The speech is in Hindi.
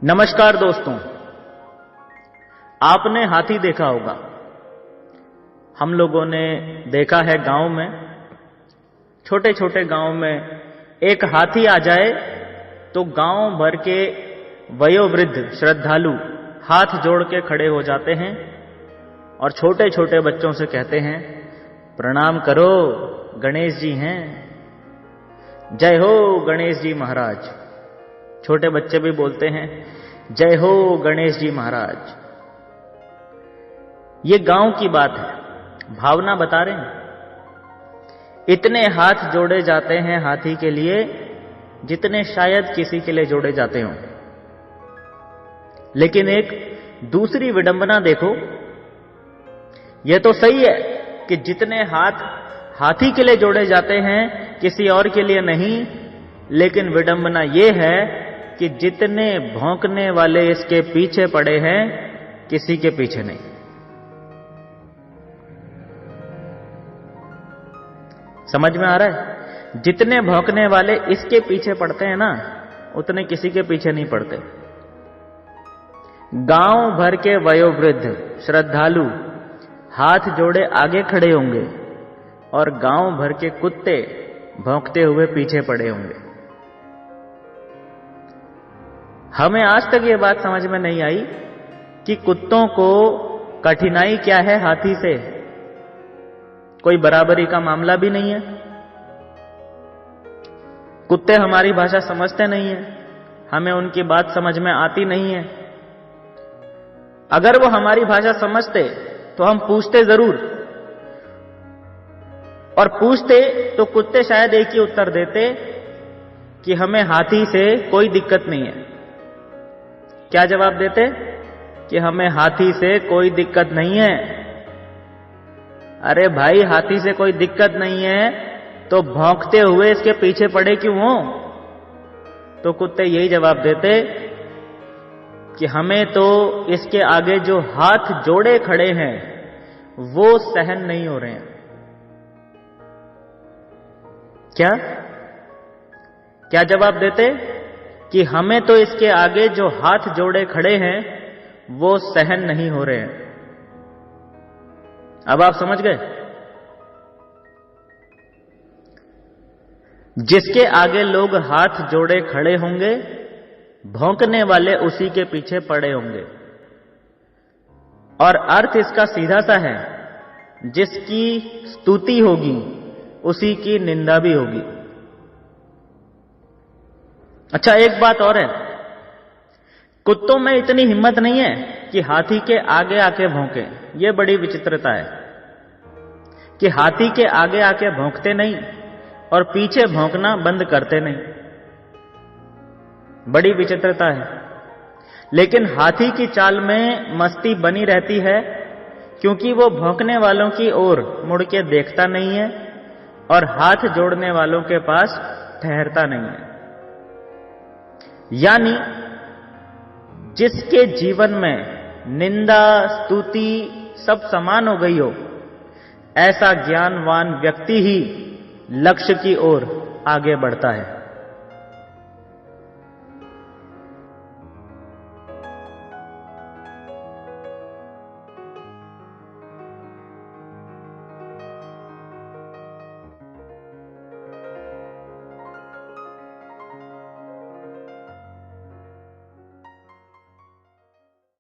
नमस्कार दोस्तों, आपने हाथी देखा होगा। हम लोगों ने देखा है गांव में, छोटे छोटे गांव में एक हाथी आ जाए तो गांव भर के वयोवृद्ध श्रद्धालु हाथ जोड़ के खड़े हो जाते हैं और छोटे छोटे बच्चों से कहते हैं, प्रणाम करो, गणेश जी हैं, जय हो गणेश जी महाराज। छोटे बच्चे भी बोलते हैं, जय हो गणेश जी महाराज। ये गांव की बात है, भावना बता रहे हैं। इतने हाथ जोड़े जाते हैं हाथी के लिए जितने शायद किसी के लिए जोड़े जाते हों। लेकिन एक दूसरी विडंबना देखो, यह तो सही है कि जितने हाथ हाथी के लिए जोड़े जाते हैं किसी और के लिए नहीं, लेकिन विडंबना यह है कि जितने भौंकने वाले इसके पीछे पड़े हैं किसी के पीछे नहीं। समझ में आ रहा है? जितने भौंकने वाले इसके पीछे पड़ते हैं ना, उतने किसी के पीछे नहीं पड़ते। गांव भर के वयोवृद्ध श्रद्धालु हाथ जोड़े आगे खड़े होंगे और गांव भर के कुत्ते भौंकते हुए पीछे पड़े होंगे। हमें आज तक ये बात समझ में नहीं आई कि कुत्तों को कठिनाई क्या है हाथी से। कोई बराबरी का मामला भी नहीं है। कुत्ते हमारी भाषा समझते नहीं है, हमें उनकी बात समझ में आती नहीं है। अगर वो हमारी भाषा समझते तो हम पूछते जरूर, और पूछते तो कुत्ते शायद एक ही उत्तर देते कि हमें हाथी से कोई दिक्कत नहीं है। क्या जवाब देते? कि हमें हाथी से कोई दिक्कत नहीं है। अरे भाई, हाथी से कोई दिक्कत नहीं है तो भौंकते हुए इसके पीछे पड़े क्यों हो? तो कुत्ते यही जवाब देते कि हमें तो इसके आगे जो हाथ जोड़े खड़े हैं वो सहन नहीं हो रहे हैं। क्या जवाब देते? कि हमें तो इसके आगे जो हाथ जोड़े खड़े हैं वो सहन नहीं हो रहे हैं। अब आप समझ गए? जिसके आगे लोग हाथ जोड़े खड़े होंगे, भौंकने वाले उसी के पीछे पड़े होंगे। और अर्थ इसका सीधा सा है, जिसकी स्तुति होगी उसी की निंदा भी होगी। अच्छा, एक बात और है, कुत्तों में इतनी हिम्मत नहीं है कि हाथी के आगे आके भौंके। यह बड़ी विचित्रता है कि हाथी के आगे आके भौंकते नहीं और पीछे भौंकना बंद करते नहीं। बड़ी विचित्रता है। लेकिन हाथी की चाल में मस्ती बनी रहती है, क्योंकि वो भौंकने वालों की ओर मुड़ के देखता नहीं है और हाथ जोड़ने वालों के पास ठहरता नहीं है। यानी जिसके जीवन में निंदा स्तुति सब समान हो गई हो, ऐसा ज्ञानवान व्यक्ति ही लक्ष्य की ओर आगे बढ़ता है।